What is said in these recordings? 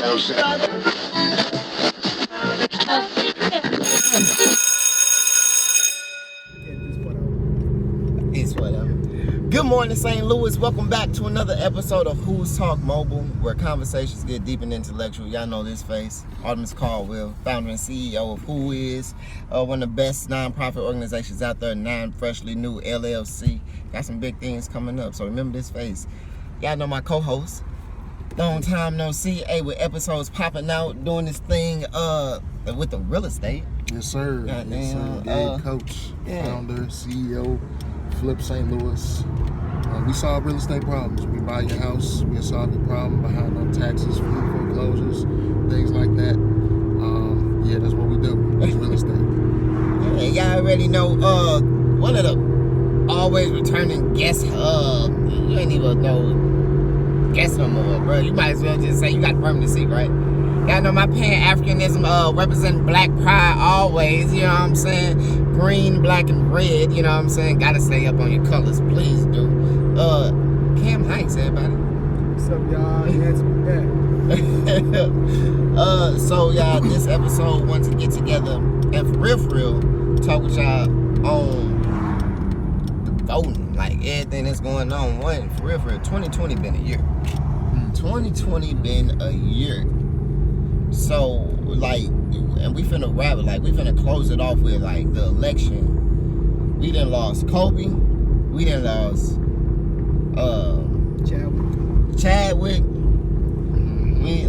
It's whatever. Good morning, St. Louis. Welcome back to another episode of Who's Talk Mobile, where conversations get deep and intellectual. Y'all know this face, Artemis Caldwell, founder and CEO of Who Is, one of the best nonprofit organizations out there, Freshly New LLC. Got some big things coming up, so remember this face. Y'all know my co-host. Long time no see. Hey, with episodes popping out, doing this thing with the real estate. Yes, sir. Goddamn. Yes, sir. Coach, founder, CEO, Flip St. Louis. We solve real estate problems. We buy your house, we solve your problem behind no taxes, foreclosures, things like that. Yeah, that's what we do. It's real estate. Yeah, y'all already know. One of the always returning guests. You ain't even know guests no more, bro. You might as well just say you got permanent seat, right? Y'all know my Pan-Africanism represent black pride always, you know what I'm saying? Green, black, and red, you know what I'm saying? Gotta stay up on your colors, please do. Cam Hykes, everybody. What's up, y'all? Handsome. So y'all, this episode want to get together and for real, talk with y'all on the voting, like everything that's going on. For real, 2020 been a year. 2020 been a year. So, like, and we finna wrap it, like, we finna close it off with, like, the election. We done lost Kobe. We done lost, Chadwick. We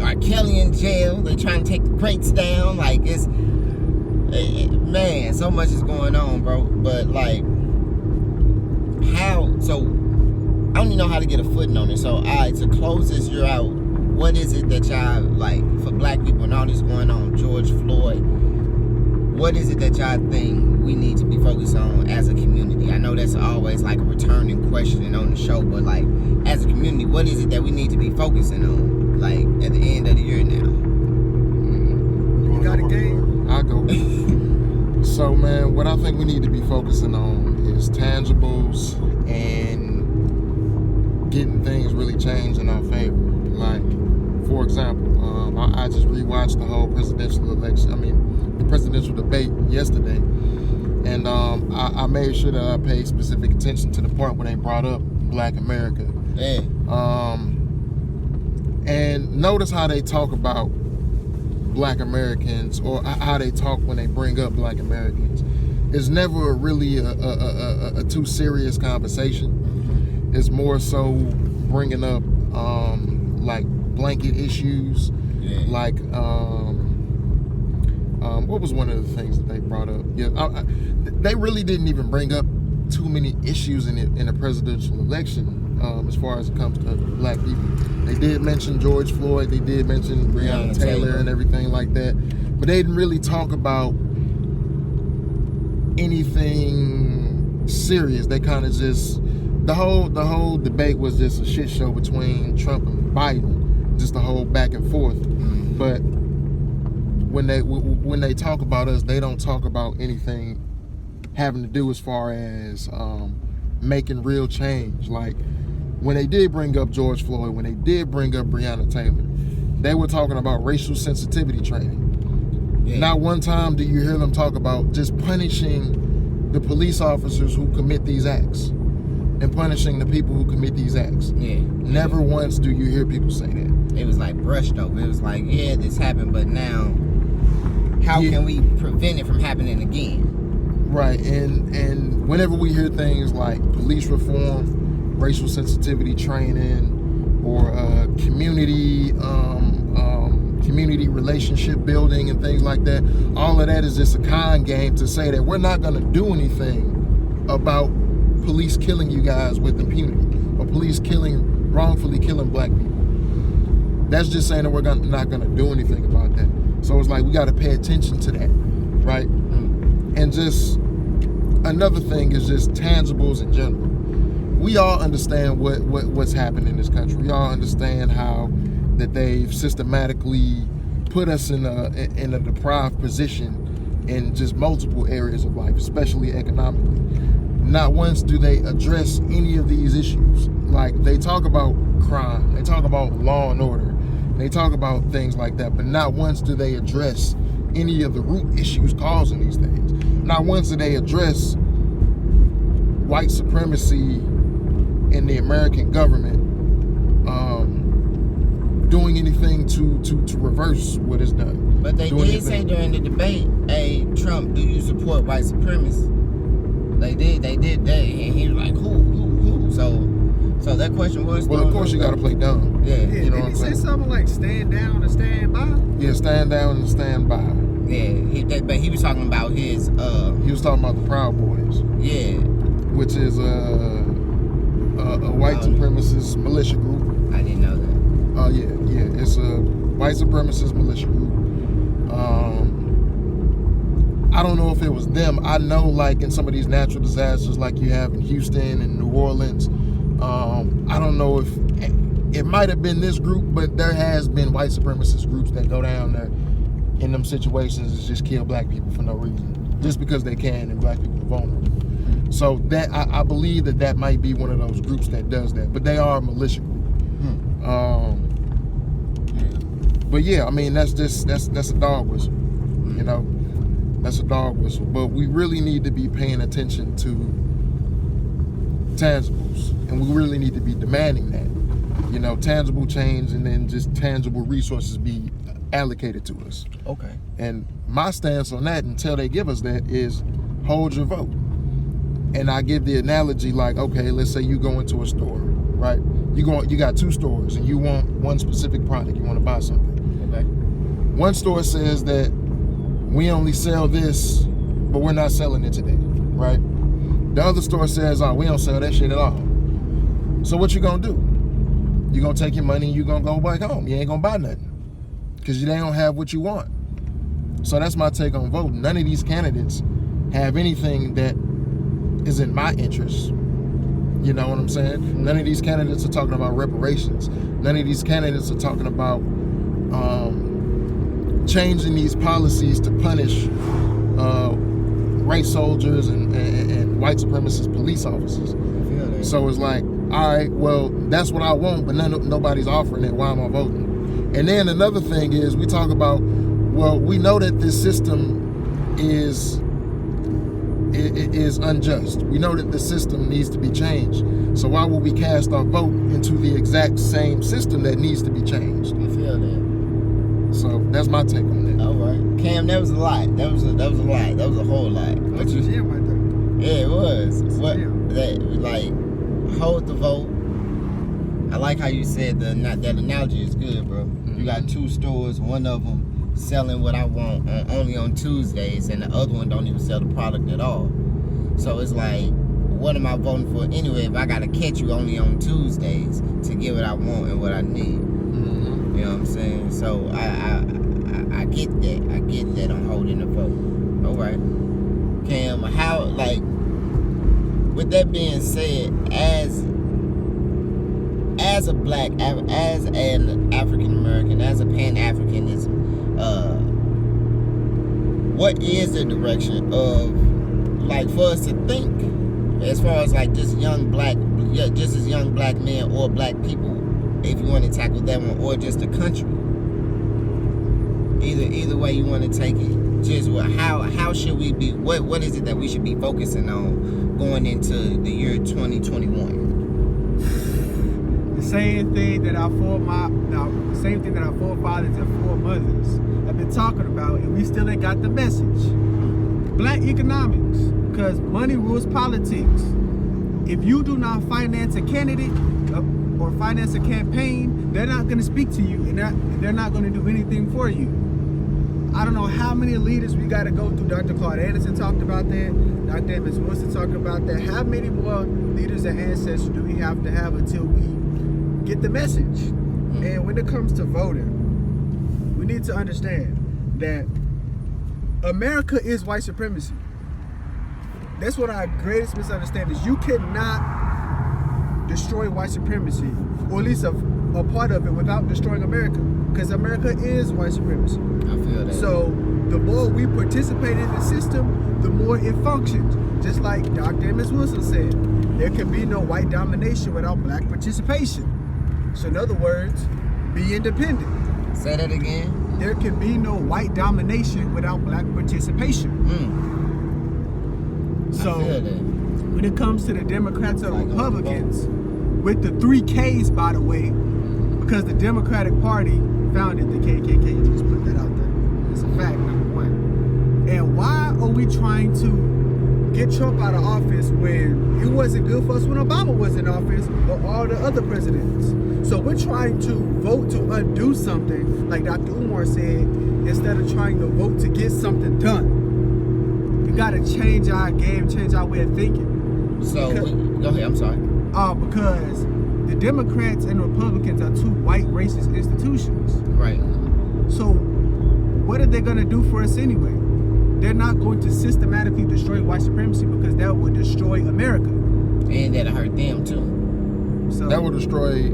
R. Kelly in jail. They trying to take the crates down. Like, it's, man, so much is going on, bro. But, like, so, I don't even know how to get a footing on it. So, to close this year out, what is it that y'all, like, for black people and all this going on, George Floyd, what is it that y'all think we need to be focused on as a community? I know that's always, like, a returning question on the show, but, like, as a community, what is it that we need to be focusing on, like, at the end of the year now? You got a game? I'll go. So, man, what I think we need to be focusing on is tangibles and getting things really changed in our favor. Like, for example, I just rewatched the whole the presidential debate yesterday, and I made sure that I paid specific attention to the part when they brought up Black America. Yeah. And notice how they talk about Black Americans, or how they talk when they bring up Black Americans. It's never really a too serious conversation. It's more so bringing up like blanket issues, like what was one of the things that they brought up? Yeah, they really didn't even bring up too many issues in the presidential election as far as it comes to black people. They did mention George Floyd, they did mention Breonna Taylor and everything like that, but they didn't really talk about anything serious. They kind of just the whole debate was just a shit show between Trump and Biden, just the whole back and forth. But when they talk about us, they don't talk about anything having to do as far as making real change. Like when they did bring up George Floyd, when they did bring up Breonna Taylor, they were talking about racial sensitivity training. Yeah. Not one time do you hear them talk about just punishing the police officers who commit these acts and punishing the people who commit these acts. Yeah. Never once do you hear people say that. It was like brushed over. It was like, yeah, this happened, but now how can we prevent it from happening again? Right, and whenever we hear things like police reform, racial sensitivity training, or community relationship building and things like that, all of that is just a con game to say that we're not going to do anything about police killing you guys with impunity, or police wrongfully killing black people. That's just saying that we're not going to do anything about that. So it's like we got to pay attention to that, right? And just another thing is just tangibles in general. We all understand what's happened in this country. We all understand how that they've systematically put us in a deprived position in just multiple areas of life, especially economically. not once do they address any of these issues. Like, they talk about crime, they talk about law and order, they talk about things like that, but not once do they address any of the root issues causing these things. Not once do they address white supremacy in the American government doing anything to reverse what is done. But they did say during the debate, hey, Trump, do you support white supremacy? They did, and he was like, who? So that question was... Well, of course you gotta play dumb. Yeah. You know what I'm saying? Did he say something like stand down and stand by? Yeah, stand down and stand by. Yeah, but he was talking about his... He was talking about the Proud Boys. Yeah. Which is a white supremacist militia group. I didn't know that. Oh, yeah. It's a white supremacist militia group. I don't know if it was them. I know, like, in some of these natural disasters like you have in Houston and New Orleans, I don't know if it might have been this group, but there has been white supremacist groups that go down there in them situations and just kill black people for no reason, just because they can, and black people are vulnerable. So that I believe that might be one of those groups that does that, but they are a militia group. But yeah, I mean, that's a dog whistle, you know. That's a dog whistle. But we really need to be paying attention to tangibles, and we really need to be demanding that, you know, tangible change, and then just tangible resources be allocated to us. Okay. And my stance on that, until they give us that, is hold your vote. And I give the analogy like, okay, let's say you go into a store, right? You got two stores, and you want one specific product. You want to buy something. Okay. One store says that we only sell this, but we're not selling it today, right? The other store says, oh, we don't sell that shit at all. So what you gonna do? You gonna take your money and you gonna go back home. You ain't gonna buy nothing, because they don't have what you want. So that's my take on voting. None of these candidates have anything that is in my interest. You know what I'm saying? None of these candidates are talking about reparations. None of these candidates are talking about changing these policies to punish race soldiers and white supremacist police officers. So it's like, all right, well, that's what I want, but nobody's offering it. Why am I voting? And then another thing is, we talk about, well, we know that this system is unjust. We know that the system needs to be changed. So why would we cast our vote into the exact same system that needs to be changed? I feel that. So that's my take on that. All right, Cam, that was a lot. That was a lot. That was a whole lot. That's a gem right there. Yeah, it was. What Yeah. that, like, hold the vote. I like how you said that analogy is good, bro. You got two stores, one of them selling what I want only on Tuesdays, and the other one don't even sell the product at all. So it's like, what am I voting for anyway if I gotta catch you only on Tuesdays to get what I want and what I need? You know what I'm saying? So I get that. I get that I'm holding the vote. All right, Cam. How, like, with that being said, as a black, as an African American, as a Pan-Africanism, what is the direction of, like, for us to think, as far as like just as young black men or black people, if you want to tackle that one, or just the country? Either way you want to take it. Just how should we be? What is it that we should be focusing on going into the year 2021? The same thing that our forefathers and foremothers have been talking about, and we still ain't got the message. Black economics, because money rules politics. If you do not finance a candidate or finance a campaign, they're not going to speak to you, and they're not going to do anything for you. I don't know how many leaders we got to go through. Dr. Claude Anderson talked about that. Dr. Evans Wilson talked about that. How many more leaders and ancestors do we have to have until we get the message? And when it comes to voting, we need to understand that America is white supremacy. That's what our greatest misunderstanding is. You cannot destroy white supremacy, or at least a part of it, without destroying America, because America is white supremacy. I feel that. So the more we participate in the system, the more it functions. Just like Dr. Emmett Wilson said, there can be no white domination without black participation. So in other words, be independent. Say that again. There can be no white domination without black participation. So I feel that. when it comes to the Democrats or Republicans, with the 3 Ks, by the way, because the Democratic Party founded the KKK, just put that out there. It's a fact, number one. And why are we trying to get Trump out of office when it wasn't good for us when Obama was in office or all the other presidents? So we're trying to vote to undo something, like Dr. Umar said, instead of trying to vote to get something done. We gotta change our game, change our way of thinking. So, go ahead, I'm sorry. Because the Democrats and Republicans are 2 white racist institutions. Right. So what are they gonna do for us anyway? They're not going to systematically destroy white supremacy because that would destroy America. And that'll hurt them too. So That would destroy,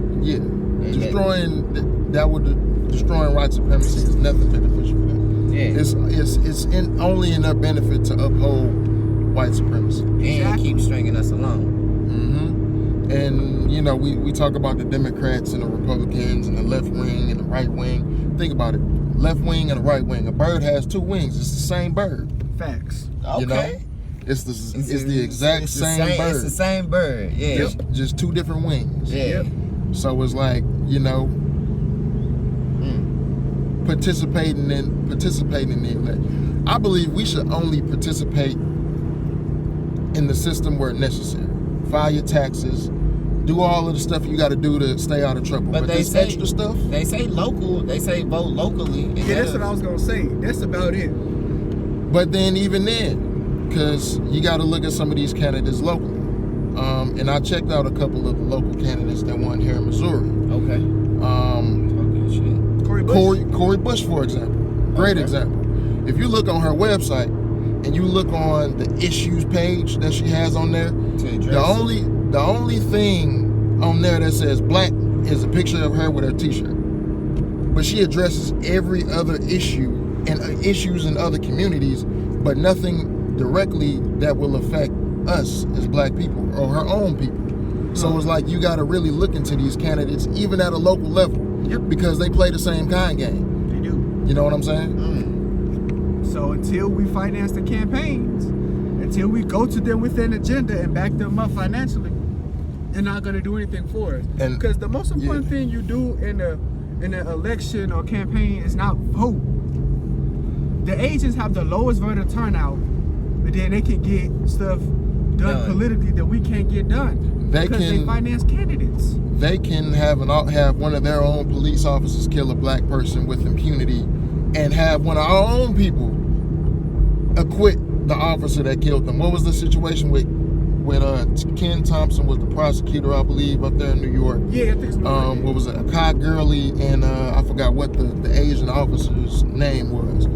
destroying white supremacy is nothing beneficial for them. Yeah. It's only in their benefit to uphold white supremacy. And keep stringing us along. And you know, we talk about the Democrats and the Republicans and the left wing and the right wing. Think about it, left wing and the right wing. A bird has 2 wings. It's the same bird. facts. Okay. You know? It's the exact same bird. It's the same bird. Yeah. Just 2 different wings. Yeah. So it's like, you know, participating in the election. I believe we should only participate in the system where necessary. File your taxes, do all of the stuff you got to do to stay out of trouble. But they this say extra stuff, they say local. They say vote locally. And Yeah, that's what I was gonna say. That's about it. but then even then, because you got to look at some of these candidates locally. And I checked out a couple of the local candidates that won here in Missouri. Okay. Okay, shit. Corey Bush, for example. Great example. If you look on her website and you look on the issues page that she has on there, the only thing on there that says black is a picture of her with her t-shirt. But she addresses every other issue and issues in other communities, but nothing directly that will affect us as black people or her own people. So it's like you got to really look into these candidates, even at a local level, because they play the same kind game. They do. You know what I'm saying? So until we finance the campaigns, until we go to them with an agenda and back them up financially, they're not going to do anything for us. Because the most important thing you do in an election or campaign is not vote. The agents have the lowest voter turnout, but then they can get stuff done politically that we can't get done because they finance candidates. They can have one of their own police officers kill a black person with impunity, and have one of our own people acquit the officer that killed them. What was the situation with Ken Thompson was the prosecutor, I believe, up there in New York? Yeah, I think so. What was it? Akai Gurley and I forgot what the Asian officer's name was.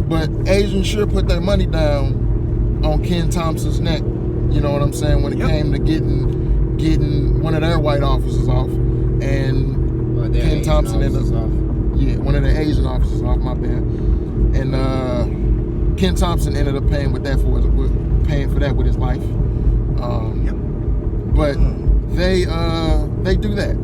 But Asians sure put their money down on Ken Thompson's neck. You know what I'm saying? When it came to getting one of their white officers off, and Ken Thompson ended up one of the Asian officers off. My bad. And Ken Thompson ended up paying for that with his life. But they do that.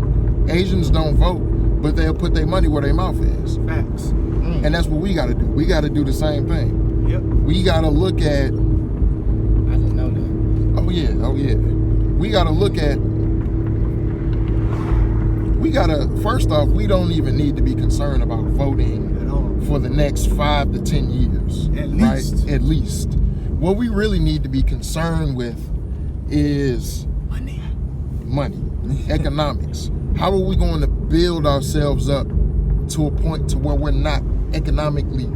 Asians don't vote, but they'll put their money where their mouth is. Facts. And that's what we got to do. We got to do the same thing. Yep. We got to look at. I didn't know that. Oh yeah. We got to look at. First off, we don't even need to be concerned about voting At all. for the next 5 to 10 years. At least. Right? At least. What we really need to be concerned with is money, economics. How are we going to build ourselves up to a point to where we're not economically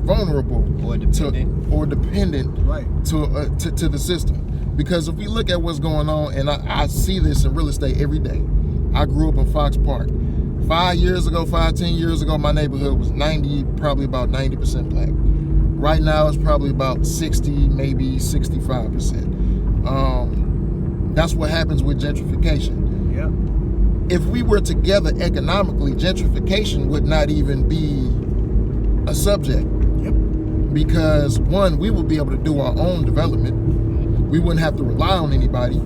vulnerable Or dependent. right. to the system? Because if we look at what's going on, and I see this in real estate every day. I grew up in Fox Park. 10 years ago, my neighborhood was probably about 90% black. Right now, it's probably about 60, maybe 65%. That's what happens with gentrification. Yep. If we were together economically, gentrification would not even be a subject, because one, we would be able to do our own development. We wouldn't have to rely on anybody.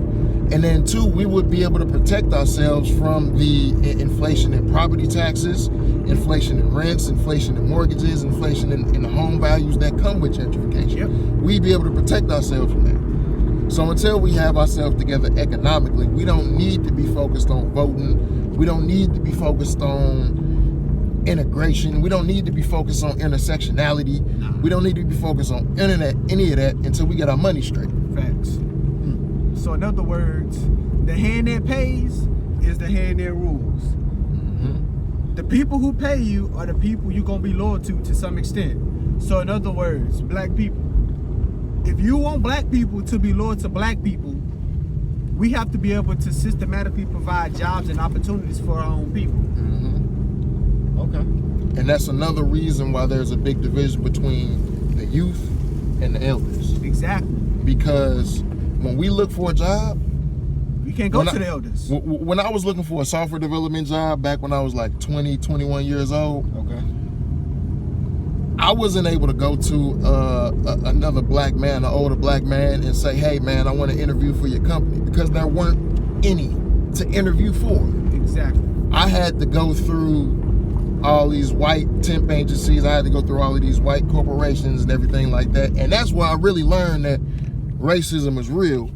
And then two, we would be able to protect ourselves from the inflation in property taxes, inflation in rents, inflation in mortgages, inflation in the home values that come with gentrification. Yep. We'd be able to protect ourselves from that. So until we have ourselves together economically, we don't need to be focused on voting. We don't need to be focused on integration. We don't need to be focused on intersectionality. We don't need to be focused on any of that until we get our money straight. Facts. So in other words, the hand that pays is the hand that rules. The people who pay you are the people you're going to be loyal to some extent. So in other words, black people, if you want black people to be loyal to black people, we have to be able to systematically provide jobs and opportunities for our own people. Okay. And that's another reason why there's a big division between the youth and the elders. Exactly. Because when we look for a job, You can't go to the elders. When I was looking for a software development job back when I was like 20, 21 years old, Okay. I wasn't able to go to another black man, an older black man, and say, hey man, I want to interview for your company, because there weren't any to interview for. Exactly. I had to go through all these white temp agencies. I had to go through all of these white corporations and everything like that. And that's where I really learned that racism is real,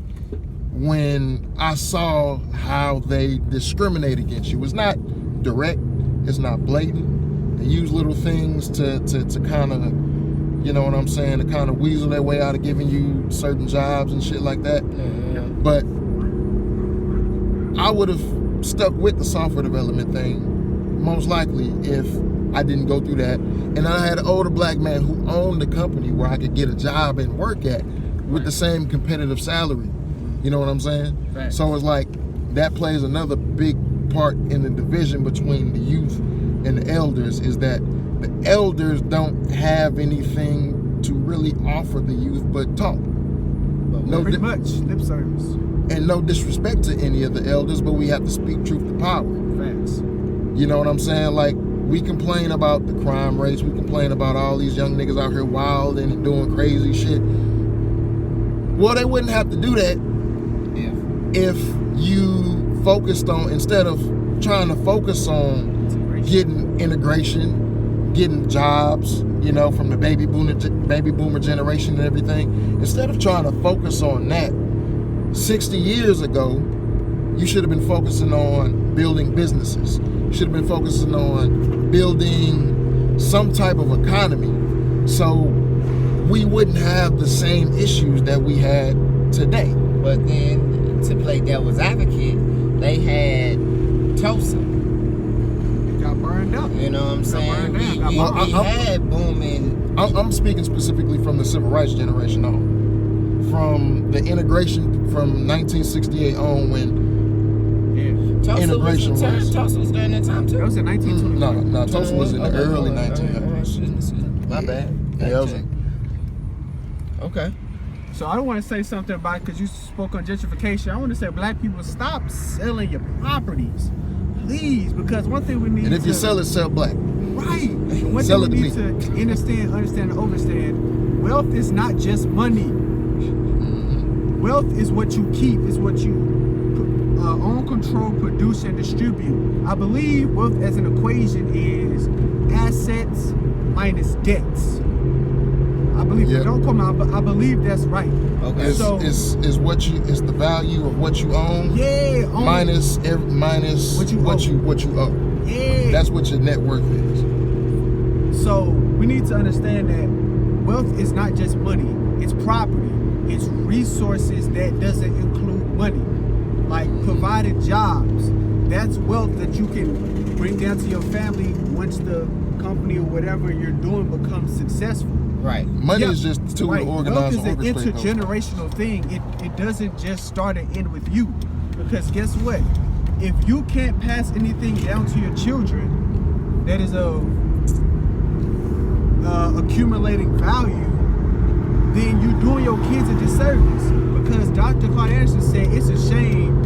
when I saw how they discriminate against you. It's not direct, it's not blatant. They use little things to kind of, you know what I'm saying, to kind of weasel their way out of giving you certain jobs and shit like that. Yeah. But I would have stuck with the software development thing, most likely, if I didn't go through that. And I had an older black man who owned a company where I could get a job and work at with the same competitive salary. You know what I'm saying? Right. So it's like, that plays another big part in the division between the youth and the elders, is that the elders don't have anything to really offer the youth but talk. No, Pretty much lip service. and no disrespect to any of the elders, but we have to speak truth to power. Facts. You know what I'm saying? Like, we complain about the crime rates, we complain about all these young niggas out here wilding and doing crazy shit. Well, they wouldn't have to do that if you focused on, instead of trying to focus on getting integration, getting jobs, you know, from the baby boomer generation and everything, instead of trying to focus on that, 60 years ago, you should have been focusing on building businesses. You should have been focusing on building some type of economy, so we wouldn't have the same issues that we had today. But then, to play devil's advocate, they had Tulsa. Got burned up. You know what I'm saying? We burned down. had booming. I'm speaking specifically from the civil rights generation on, from the integration from 1968 on, when integration was. Tulsa was during that time too. That was in 1920. No, Tulsa was in the early 1900s. Excuse me. My bad. Yeah, that was Okay. So I don't want to say something about it because you spoke on gentrification. I want to say, black people, stop selling your properties, please. Because one thing we need and if you sell it, sell black. right. One Sell thing it we to need to understand, and overstand. Wealth is not just money. Wealth is what you keep. Is what you own, control, produce, and distribute. I believe wealth as an equation is assets minus debts. I believe it don't come out, but I believe that's right. Okay. It's, So it's the value of what you own. yeah, Minus what you owe. Yeah. That's what your net worth is. So we need to understand that wealth is not just money. It's property. It's resources that doesn't include money. Like provided jobs. That's wealth that you can bring down to your family once the company or whatever you're doing becomes successful. Right. Money is just a tool to organize and Wealth is an orchestrate. intergenerational thing. It doesn't just start and end with you. Because guess what? If you can't pass anything down to your children that is of accumulating value, then you're doing your kids a disservice. Because Dr. Claude Anderson said it's a shame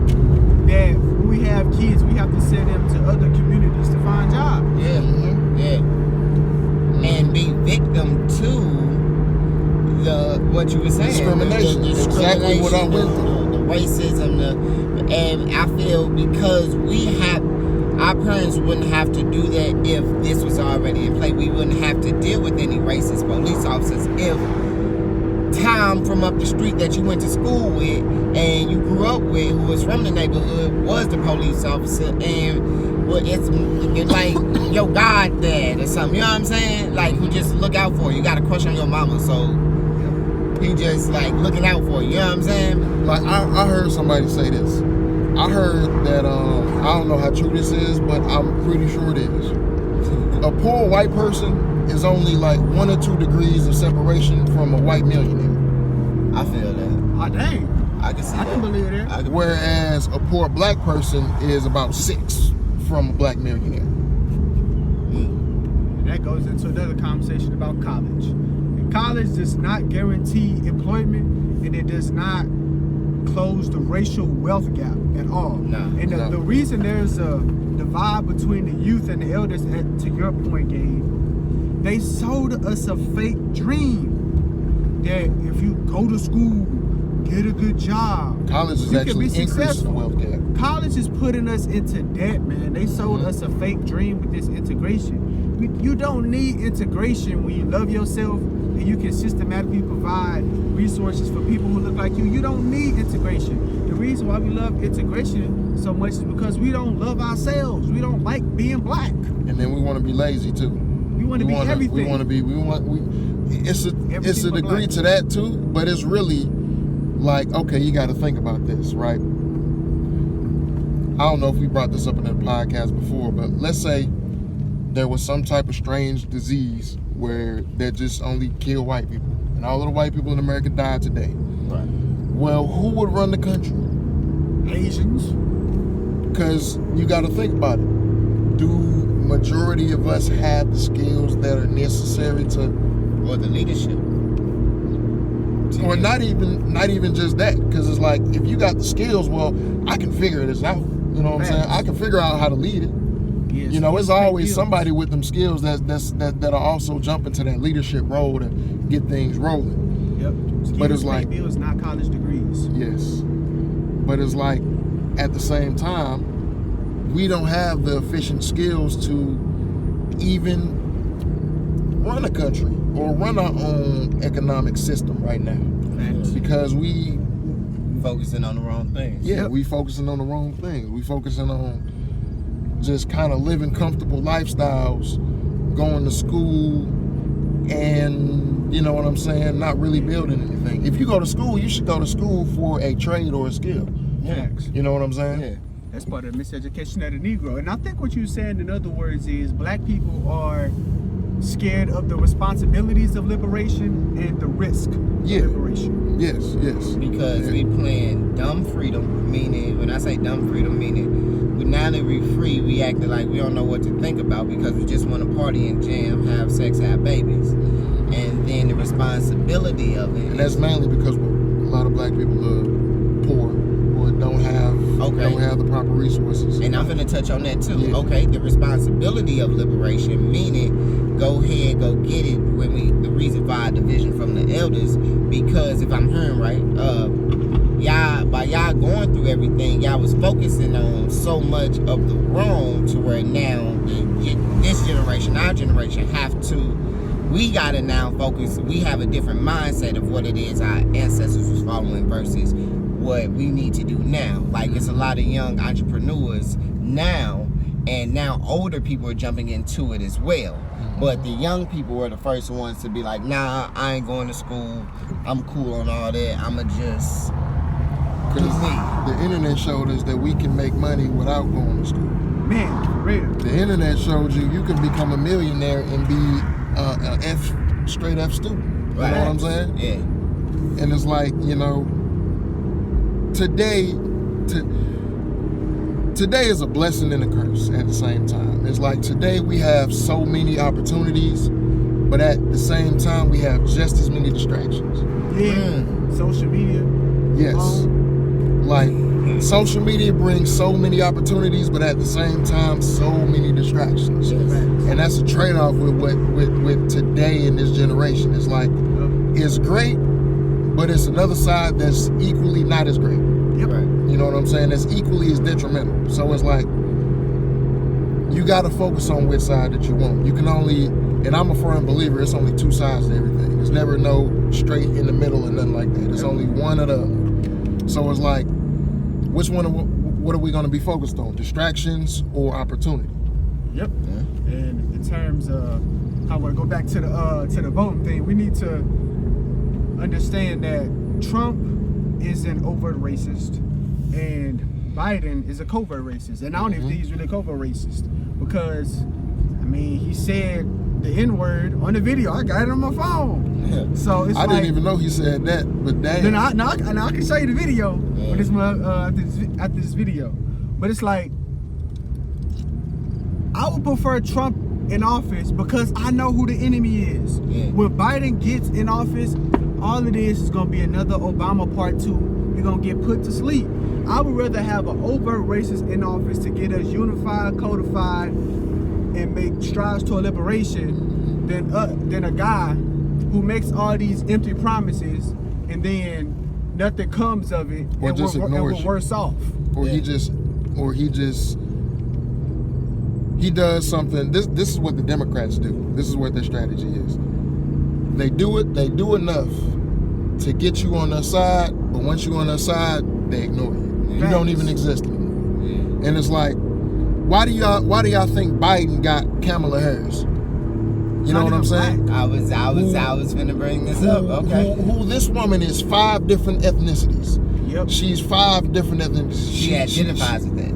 that when we have kids, we have to send them to other communities to find jobs. Yeah. Yeah. And be victim to what you were saying. Discrimination. The Exactly what I went through. The racism, and I feel because our parents wouldn't have to do that if this was already in play. We wouldn't have to deal with any racist police officers if Tom from up the street that you went to school with and you grew up with, who was from the neighborhood, was the police officer, and well, it's like your goddad or something. You know what I'm saying? Like, who just look out for you. You got a crush on your mama, so he just like looking out for you. You know what I'm saying? Like I heard somebody say this. I heard that I don't know how true this is, but I'm pretty sure it is. A poor white person is only like 1 or 2 degrees of separation from a white millionaire. I feel that. Oh, dang. I can see I that. can believe that. Whereas a poor black person is about 6 from a black millionaire. And that goes into another conversation about college. And college does not guarantee employment, and it does not close the racial wealth gap at all. No. And the reason there's a divide between the youth and the elders, to your point, Gabe, they sold us a fake dream that if you go to school, get a good job, College is you actually can be increasing the successful. wealth gap. College is putting us into debt, man. They sold us a fake dream with this integration. You don't need integration when you love yourself and you can systematically provide resources for people who look like you. You don't need integration. The reason why we love integration so much is because we don't love ourselves. We don't like being black. And then we want to be lazy too. We want to be everything. It's a Everything but degree black. to that too, but it's really like, okay, you got to think about this, right? I don't know if we brought this up in the podcast before, but let's say there was some type of strange disease where that just only killed white people, and all of the white people in America died today. Right. Well, who would run the country? Asians. Because you got to think about it. Do majority of us have the skills that are necessary to, Or the leadership. or not even just that? Because it's like, if you got the skills, well, I can figure this out. You know what I'm saying? I can figure out how to lead it. Yes. You know, it's always somebody with them skills that are also jumping to that leadership role to get things rolling. Yep. But it's like, bills, not college degrees. yes. But it's like, at the same time, we don't have the efficient skills to even run a country or run our own economic system right now. Because we Focusing on the wrong things. Yeah, we focusing on the wrong things. We focusing on just kind of living comfortable lifestyles, going to school, and you know what I'm saying, not really building anything. If you go to school, you should go to school for a trade or a skill. Facts. You know what I'm saying? Yeah. That's part of the miseducation of the Negro. And I think what you're saying, in other words, is black people are scared of the responsibilities of liberation and the risk of liberation. Yes. Because we playing dumb freedom, meaning, when I say dumb freedom, meaning now that we're free, we acting like we don't know what to think about because we just want to party and jam, have sex, have babies. And then the responsibility of it. And that's mainly because a lot of black people are poor or don't have the proper resources. And I'm gonna touch on that too. Yeah. Okay, the responsibility of liberation, meaning go ahead, go get it. The reason for our division from the elders, because if I'm hearing right, by y'all going through everything, y'all was focusing on so much of the wrong to where now this generation, our generation, we gotta now focus. We have a different mindset of what it is our ancestors was following versus what we need to do now. Like, it's a lot of young entrepreneurs now, and now older people are jumping into it as well. But the young people were the first ones to be like, nah, I ain't going to school. I'm cool on all that. I'ma just do me. The internet showed us that we can make money without going to school. Man, for real. The internet showed you can become a millionaire and be straight F student. Right. You know what I'm saying? Yeah. And it's like, you know, today is a blessing and a curse at the same time. It's like today we have so many opportunities, but at the same time we have just as many distractions. Yeah. Social media. Yes. Like, social media brings so many opportunities, but at the same time, so many distractions. And that's a trade-off with today in this generation. It's like, it's great, but it's another side that's equally not as great. Yep. Right. You know what I'm saying? That's equally as detrimental. So it's like, you got to focus on which side that you want. You can only, and I'm a firm believer, it's only two sides to everything. There's never no straight in the middle or nothing like that. It's only one or the other. So it's like, which one, what are we going to be focused on? Distractions or opportunity? Yep. Yeah. And in terms of, I want to go back to the voting thing. We need to understand that Trump is an overt racist and Biden is a covert racist. And I don't even think he's really covert racist because, I mean, he said the N-word on the video. I got it on my phone. Yeah. So it's I didn't even know he said that, but damn. Then I can show you the video for this after this video. But it's like, I would prefer Trump in office because I know who the enemy is. Yeah. When Biden gets in office, all of this is gonna be another Obama part 2. We're gonna get put to sleep. I would rather have an overt racist in office to get us unified, codified, and make strides toward liberation than a guy who makes all these empty promises and then nothing comes of it, Or and just ignores we're you. worse off. Or he does something. This is what the Democrats do. This is what their strategy is. They do enough to get you on their side, but once you're on their side, they ignore you. You don't even exist anymore. Yeah. And it's like, why do y'all think Biden got Kamala Harris? You know what I'm saying? I was finna bring this up. Okay. Who this woman is 5 different ethnicities. Yep. She's 5 different ethnicities. She identifies with that.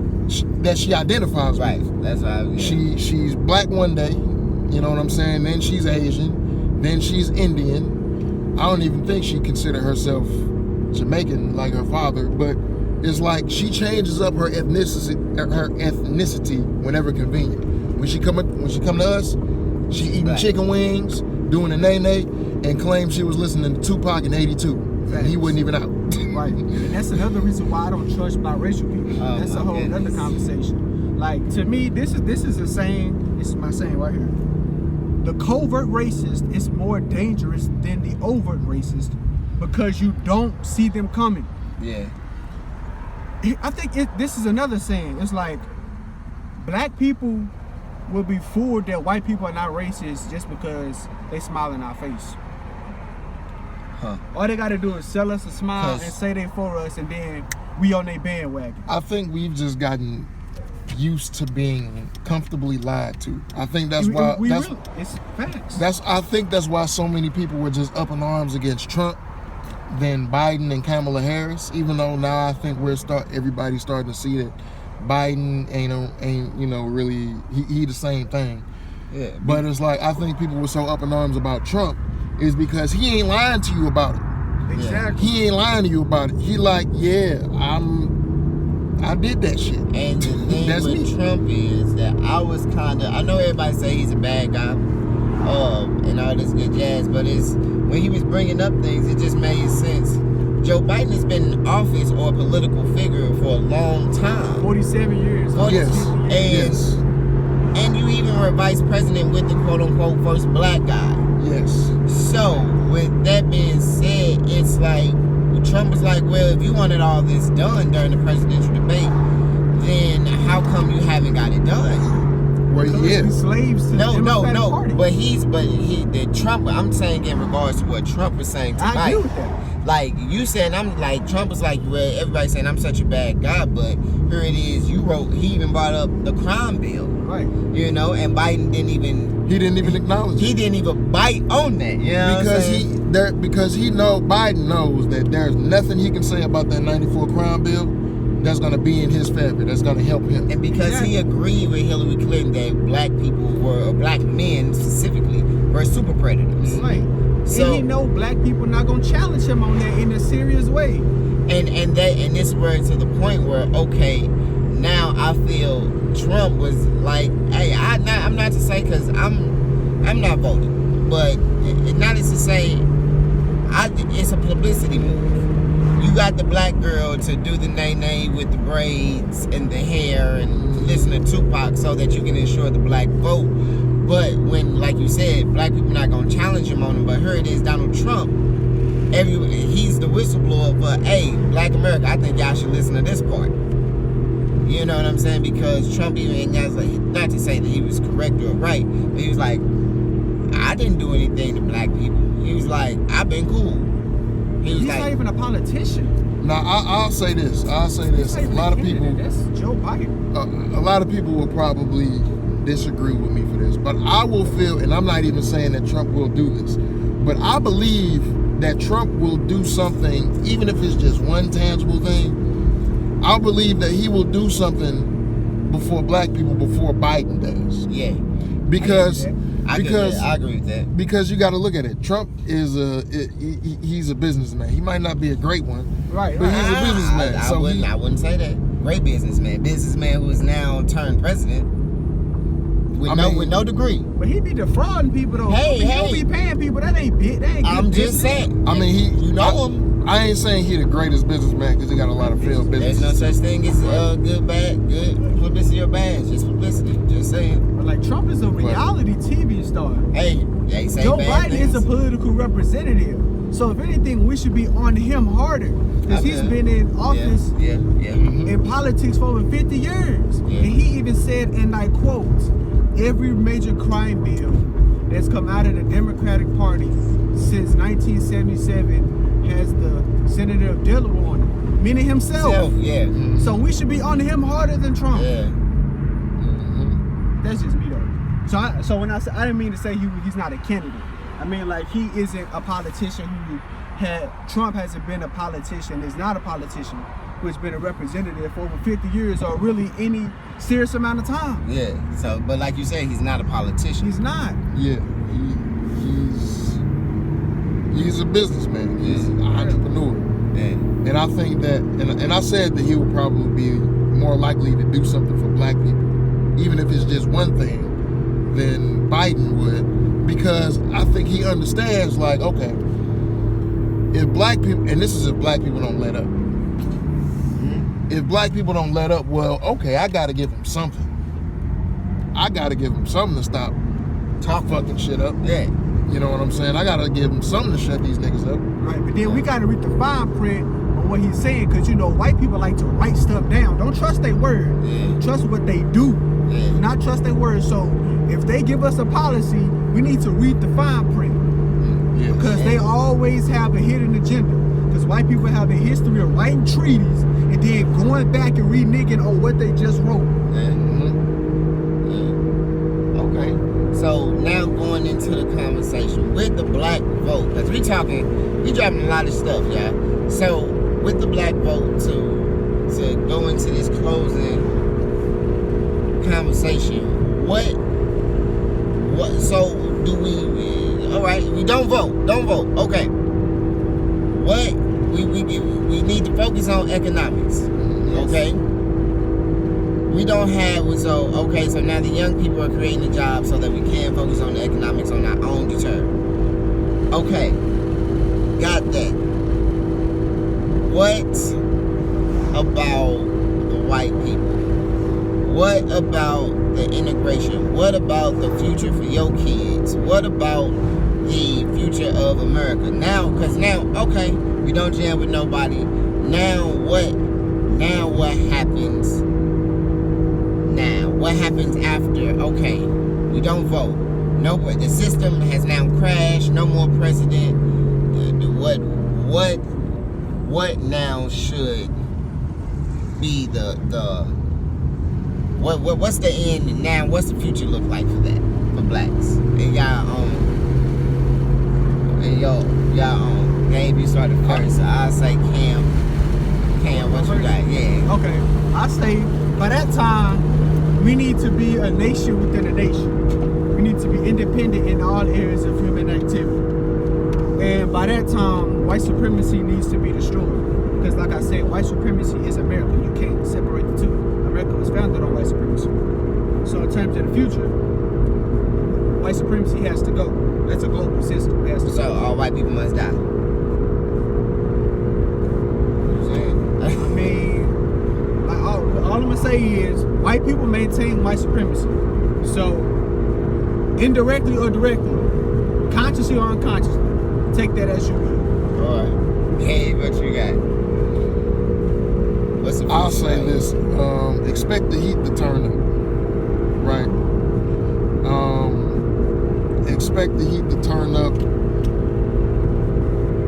That she identifies Right. with. That's why. Yeah. She's black one day, you know what I'm saying? Then she's Asian, then she's Indian. I don't even think she considered herself Jamaican like her father, but it's like she changes up her ethnicity whenever convenient. When she come to us, she eating chicken wings, doing a nay-nay, and claims she was listening to Tupac in '82. And he wasn't even out. Right. And that's another reason why I don't trust biracial people. That's a whole other conversation. Like, to me, this is a saying, this is my saying right here. The covert racist is more dangerous than the overt racist because you don't see them coming. Yeah. I think this is another saying. It's like, black people will be fooled that white people are not racist just because they smile in our face. Huh. All they gotta do is sell us a smile and say they for us, and then we on their bandwagon. I think we've just gotten used to being comfortably lied to. I think that's why it's facts. I think that's why so many people were just up in arms against Trump than Biden and Kamala Harris. Even though now I think everybody's starting to see that Biden ain't really he the same thing. Yeah. But it's like, I think people were so up in arms about Trump is because he ain't lying to you about it. Exactly. He ain't lying to you about it. He like, yeah, I did that shit. And the thing That's with me. Trump is that I know everybody say he's a bad guy, and all this good jazz, but it's when he was bringing up things, it just made sense. Joe Biden has been in office or a political figure for a long time. 47 years. Yes. And you even were vice president with the quote-unquote first black guy. Yes. So, with that being said, it's like, Trump was like, well, if you wanted all this done during the presidential debate, then how come you haven't got it done? Well, he is. Slaves to the Democratic Party. Trump, I'm saying in regards to what Trump was saying tonight. I agree with that. Like, you saying, Trump was like, well, everybody's saying I'm such a bad guy, but here it is, he even brought up the crime bill. Right. You know, and Biden didn't even acknowledge it. He didn't even bite on that, you know because Biden knows that there's nothing he can say about that 94 crime bill that's going to be in his favor, that's going to help him. And because he agreed with Hillary Clinton that black men specifically, were super predators. Right. So, and he know black people not going to challenge him on that in a serious way. And this word to the point where, okay, now I feel Trump was like, hey, I'm not to say, because I'm not voting, but not as to say, it's a publicity move. You got the black girl to do the nay-nay with the braids and the hair and listen to Tupac so that you can ensure the black vote. But when, like you said, black people not going to challenge him on it, but here it is, Donald Trump he's the whistleblower for, hey, Black America, I think y'all should listen to this part. You know what I'm saying? Because Trump even, not to say that he was correct or right, but he was like, I didn't do anything to black people. He was like, I've been cool. He's not even a politician. Now, I'll say this. A lot of people. That's Joe Biden. A lot of people will probably disagree with me for this, but I will feel, and I'm not even saying that Trump will do this, but I believe that Trump will do something, even if it's just one tangible thing. I believe that he will do something before black people, before Biden does. Yeah. Because I agree with that. Because you got to look at it. Trump is he's a businessman. He might not be a great one, right? But he's a businessman. I wouldn't say that. Great businessman who is now turned president with no degree. But he be defrauding people though. Hey, he be paying people. That ain't big. That ain't good I'm business. just saying. I mean, you know him. I ain't saying he the greatest businessman because he got a lot of failed business. There's no such thing as good publicity or bad. Just publicity. Just saying. But like Trump is a reality TV star. Hey, they say Joe bad Biden things. is a political representative. So if anything, we should be on him harder because he's been in office in politics for over 50 years. Yeah. And he even said, and I quote, every major crime bill that's come out of the Democratic Party since 1977 has the Senator of Delaware on it, meaning himself. So we should be on him harder than Trump. Yeah. That's just me though. So when I said, I didn't mean to say he's not a candidate. I mean like he isn't a politician Trump hasn't been a politician, is not a politician who's been a representative for over 50 years or really any serious amount of time. Yeah. So, but like you said, he's not a politician. He's not. Yeah. He's a businessman. He's an entrepreneur. Yeah. And I think that, and I said that he would probably be more likely to do something for black people, even if it's just one thing, than Biden would, because I think he understands, like, okay, if black people, and this is if black people don't let up. If black people don't let up, well, okay, I got to give them something. I got to give them something to stop fucking shit up. Yeah. You know what I'm saying? I got to give them something to shut these niggas up. Right, but then we got to read the fine print on what he's saying, because, you know, white people like to write stuff down. Don't trust their word. Yeah. Trust what they do. Yeah. Not trust their word. So if they give us a policy, we need to read the fine print. Yeah. Because they always have a hidden agenda. Because white people have a history of writing treaties and then going back and reneging on what they just wrote. Okay. So now going into the conversation with the black vote, because we dropping a lot of stuff, y'all. So with the black vote, to go into this closing conversation, what? So do we? All right, we don't vote. Okay. What we need to focus on economics. Okay. We don't have, so now the young people are creating a job so that we can focus on the economics on our own deterrent. Okay, got that. What about the white people? What about the integration? What about the future for your kids? What about the future of America? Now, okay, we don't jam with nobody. Now what happens? Now, what happens after? Okay, we don't vote. Nobody. The system has now crashed. No more president. What now should be what's the end now? What's the future look like for that, for blacks? And y'all Gabe, you started first, so I'll say Cam, what you got? Yeah. Okay, I say by that time we need to be a nation within a nation. We need to be independent in all areas of human activity. And by that time, white supremacy needs to be destroyed. Because like I said, white supremacy is America. You can't separate the two. America was founded on white supremacy. So in terms of the future, white supremacy has to go. That's a global system. It has to So all white people must die. I mean, like all I'm gonna say is white people maintain white supremacy. So indirectly or directly, consciously or unconsciously, take that as you will. All right. Hey, what you got? What's the I'll say this: expect the heat to turn up, right? Expect the heat to turn up.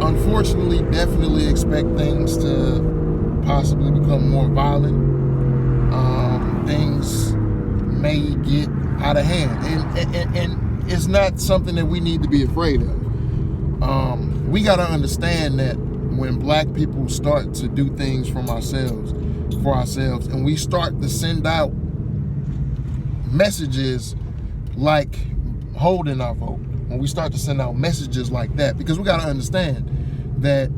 Unfortunately, definitely expect things to possibly become more violent. Things may get out of hand, and it's not something that we need to be afraid of. We got to understand that when black people start to do things for ourselves, and we start to send out messages like holding our vote, when we start to send out messages like that, because we got to understand that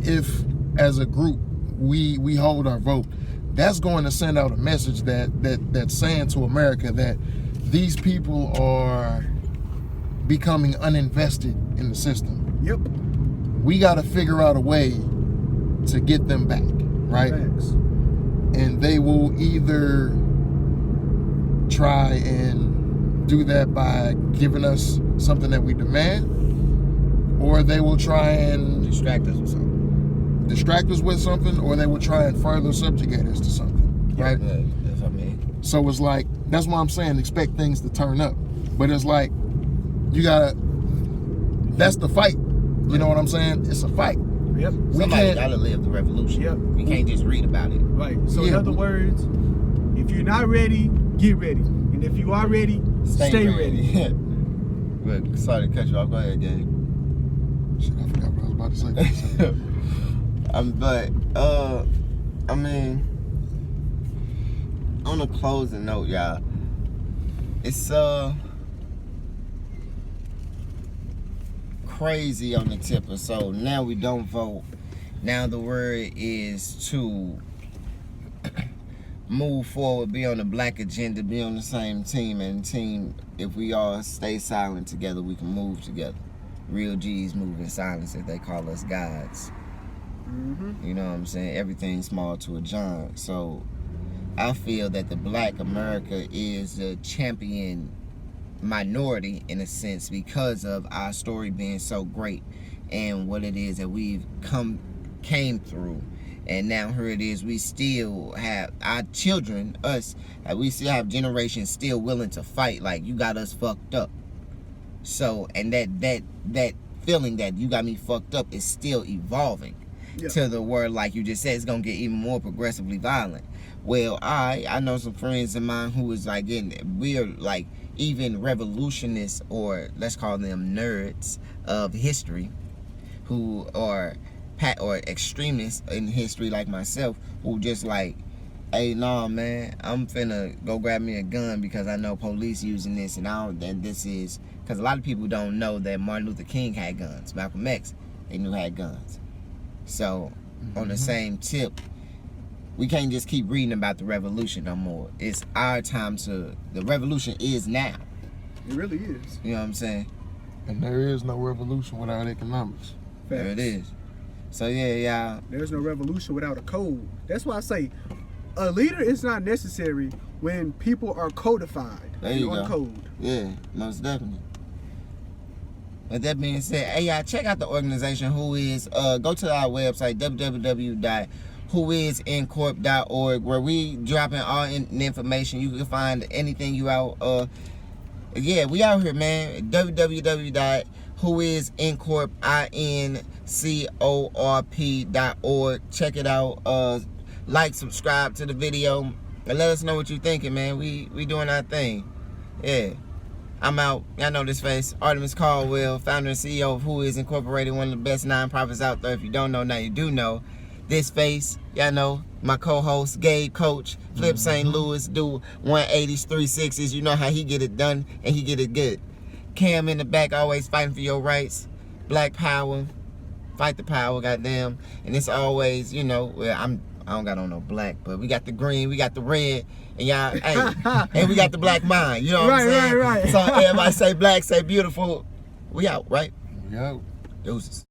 if as a group we hold our vote, that's going to send out a message that's saying to America that these people are becoming uninvested in the system. Yep. We got to figure out a way to get them back, right? Facts. And they will either try and do that by giving us something that we demand, or they will try and Distract us with something. distract us with something, or they will try and further subjugate us to something, right? Yeah, that's what I mean. So it's like, that's why I'm saying expect things to turn up. But it's like, you gotta, that's the fight. You know what I'm saying? It's a fight. Yep. Somebody gotta live the revolution. Yep. We can't just read about it. Right. So in Yeah. other words, if you're not ready, get ready. And if you are ready, stay ready. But sorry to cut you off. Go ahead, Gabe. Shit, I forgot what I was about to say. But I mean, on a closing note, y'all, it's crazy on the tip of so now we don't vote. Now the word is to move forward, be on the black agenda, be on the same team, and team, if we all stay silent together, we can move together. Real G's move in silence, if they call us gods. You know what I'm saying? Everything's small to a giant. So I feel that the black America is a champion minority in a sense because of our story being so great and what it is that we've came through. And now here it is, we still have our children, us, we still have generations still willing to fight like you got us fucked up. So, and that feeling that you got me fucked up is still evolving to the word, like you just said, it's gonna get even more progressively violent. Well, I know some friends of mine who is like we're like even revolutionists, or let's call them nerds of history, who are extremists in history like myself, who just like, hey, nah, man, I'm finna go grab me a gun because I know police using this, and this is because a lot of people don't know that Martin Luther King had guns, Malcolm X, they knew had guns. So on the same tip, we can't just keep reading about the revolution no more. It's our time the revolution is now. It really is. You know what I'm saying? And there is no revolution without economics. There it is. So yeah, y'all. There's no revolution without a code. That's why I say a leader is not necessary when people are codified and on code. Yeah, most definitely. With that being said, hey y'all, check out the organization Who Is. Go to our website, www.whoisincorp.org, where we dropping all the information. You can find anything you out. Yeah, we out here, man. www.whoisincorp.org. Check it out. Like, subscribe to the video, and let us know what you're thinking, man. We doing our thing. Yeah. I'm out. Y'all know this face. Artemis Caldwell, founder and CEO of Who Is Incorporated, one of the best nonprofits out there. If you don't know, now you do know. This face, y'all know. My co-host, Gabe Coach, Flip St. Louis, do 180s, 360s. You know how he get it done, and he get it good. Cam in the back, always fighting for your rights. Black power. Fight the power, goddamn. And it's always, you know, I don't got on no black, but we got the green, we got the red, and y'all, hey, and we got the black mind. You know what I'm saying? Right. So everybody say black, say beautiful. We out, right? We out. Deuces.